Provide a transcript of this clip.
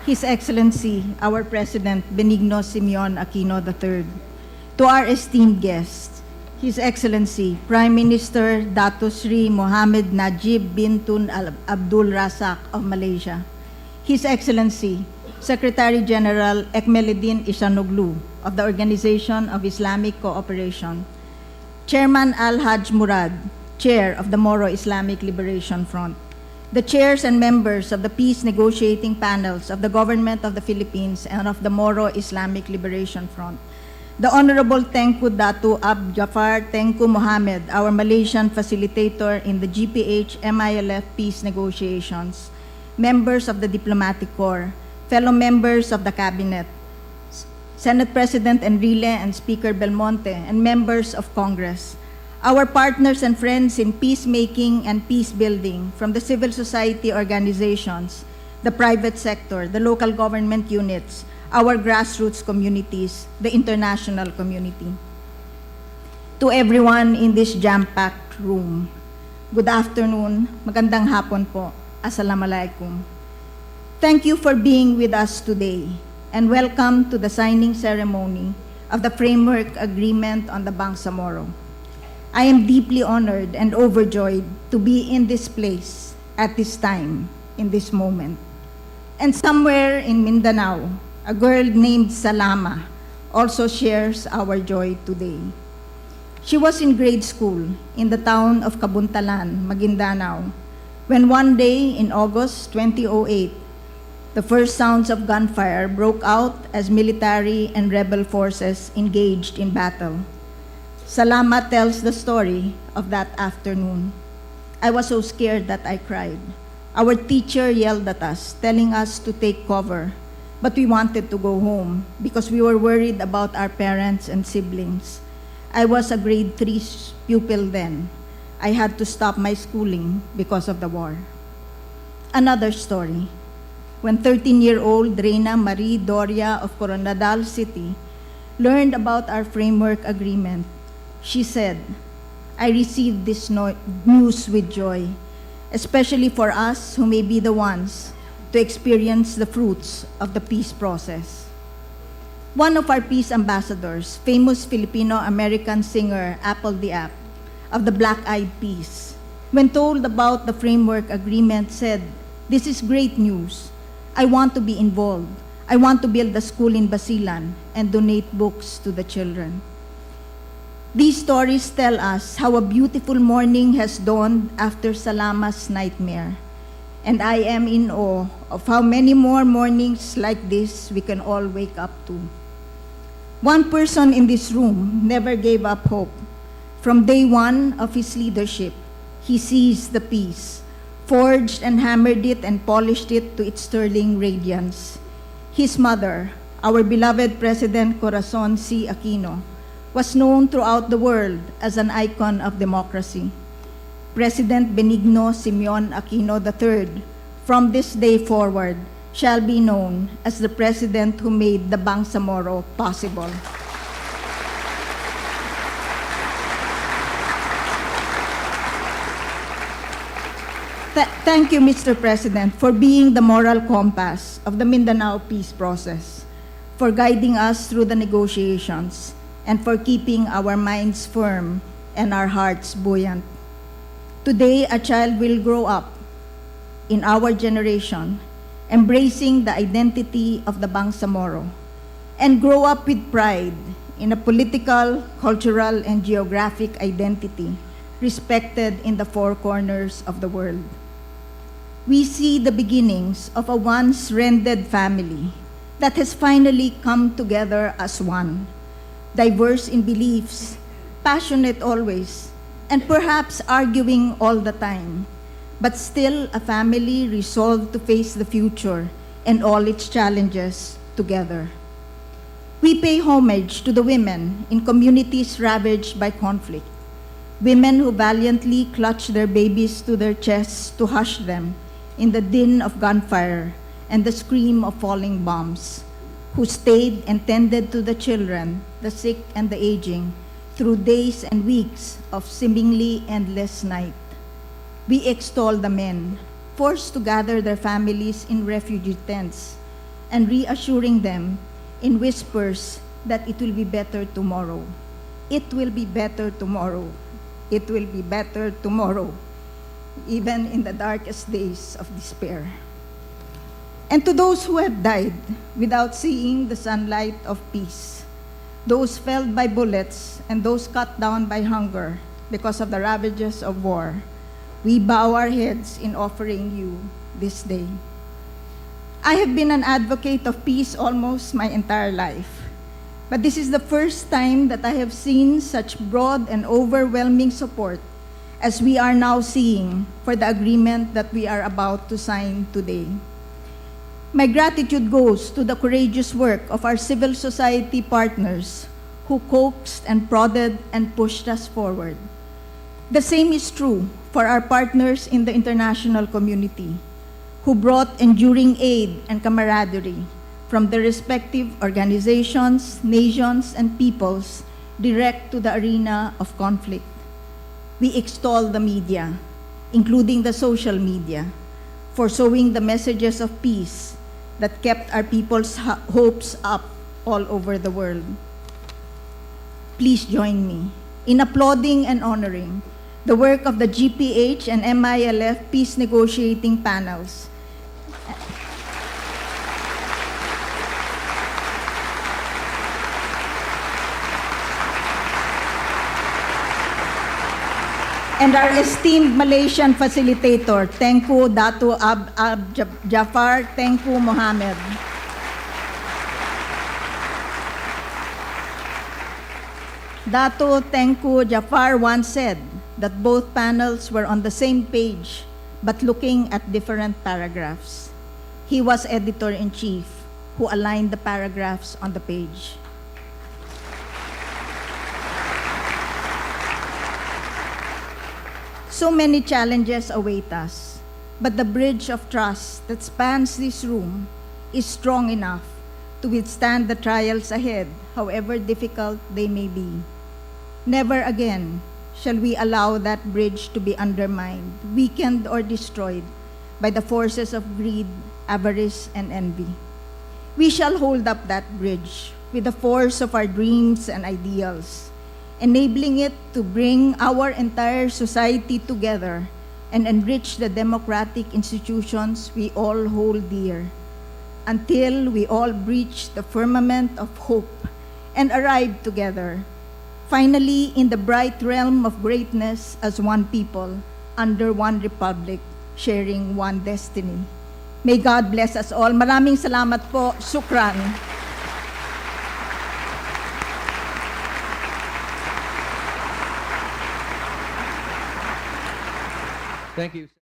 His Excellency, our President Benigno Simeon Aquino III, to our esteemed guests, His Excellency Prime Minister Dato Sri Mohammed Najib bin Tun Abdul Razak of Malaysia, His Excellency Secretary General Ekmeledin Ihsanoglu of the Organization of Islamic Cooperation, Chairman Al-Haj Murad, Chair of the Moro Islamic Liberation Front, the chairs and members of the peace negotiating panels of the Government of the Philippines and of the Moro Islamic Liberation Front, the Honorable Tengku Datu Ab Jafar Tengku Mohammed, our Malaysian facilitator in the GPH-MILF peace negotiations, members of the Diplomatic Corps, fellow members of the Cabinet, Senate President Enrile and Speaker Belmonte, and members of Congress, our partners and friends in peacemaking and peace building from the civil society organizations, the private sector, the local government units, our grassroots communities, the international community. To everyone in this jam-packed room, good afternoon, magandang hapon po, assalamualaikum. Thank you for being with us today, and welcome to the signing ceremony of the Framework Agreement on the Bangsamoro. I am deeply honored and overjoyed to be in this place at this time, in this moment. And somewhere in Mindanao, a girl named Salama also shares our joy today. She was in grade school in the town of Kabuntalan, Maguindanao, when one day in August 2008, the first sounds of gunfire broke out as military and rebel forces engaged in battle. Salama tells the story of that afternoon. I was so scared that I cried. Our teacher yelled at us, telling us to take cover, but we wanted to go home because we were worried about our parents and siblings. I was a grade 3 pupil then. I had to stop my schooling because of the war. Another story. When 13-year-old Reina Marie Doria of Coronadal City learned about our framework agreement, she said, I received this news with joy, especially for us who may be the ones to experience the fruits of the peace process. One of our peace ambassadors, famous Filipino-American singer Apple Diap of the Black Eyed Peas, when told about the framework agreement, said, "This is great news. I want to be involved. I want to build a school in Basilan and donate books to the children." These stories tell us how a beautiful morning has dawned after Salama's nightmare. And I am in awe of how many more mornings like this we can all wake up to. One person in this room never gave up hope. From day one of his leadership, he seized the peace, forged and hammered it and polished it to its sterling radiance. His mother, our beloved President Corazon C. Aquino, was known throughout the world as an icon of democracy. President Benigno Simeon Aquino III, from this day forward, shall be known as the president who made the Bangsamoro possible. Thank you, Mr. President, for being the moral compass of the Mindanao peace process, for guiding us through the negotiations, and for keeping our minds firm and our hearts buoyant. Today, a child will grow up in our generation, embracing the identity of the Bangsamoro, and grow up with pride in a political, cultural, and geographic identity respected in the four corners of the world. We see the beginnings of a once rended family that has finally come together as one, diverse in beliefs, passionate always, and perhaps arguing all the time, but still a family resolved to face the future and all its challenges together. We pay homage to the women in communities ravaged by conflict, women who valiantly clutch their babies to their chests to hush them in the din of gunfire and the scream of falling bombs, who stayed and tended to the children, the sick and the aging, through days and weeks of seemingly endless night. We extol the men, forced to gather their families in refugee tents, and reassuring them in whispers that it will be better tomorrow. It will be better tomorrow. It will be better tomorrow, even in the darkest days of despair. And to those who have died without seeing the sunlight of peace, those felled by bullets and those cut down by hunger because of the ravages of war, we bow our heads in offering you this day. I have been an advocate of peace almost my entire life, but this is the first time that I have seen such broad and overwhelming support as we are now seeing for the agreement that we are about to sign today. My gratitude goes to the courageous work of our civil society partners who coaxed and prodded and pushed us forward. The same is true for our partners in the international community who brought enduring aid and camaraderie from their respective organizations, nations, and peoples direct to the arena of conflict. We extol the media, including the social media, for sowing the messages of peace that kept our people's hopes up all over the world. Please join me in applauding and honoring the work of the GPH and MILF peace negotiating panels. And our esteemed Malaysian facilitator, Tengku Datu Jafar Tengku Mohammed. Datu Tengku Jafar once said that both panels were on the same page but looking at different paragraphs. He was editor-in-chief who aligned the paragraphs on the page. So many challenges await us, but the bridge of trust that spans this room is strong enough to withstand the trials ahead, however difficult they may be. Never again shall we allow that bridge to be undermined, weakened, or destroyed by the forces of greed, avarice, and envy. We shall hold up that bridge with the force of our dreams and ideals, enabling it to bring our entire society together and enrich the democratic institutions we all hold dear, until we all breach the firmament of hope and arrive together, finally in the bright realm of greatness as one people, under one republic, sharing one destiny. May God bless us all. Maraming salamat po. Shukran. Thank you.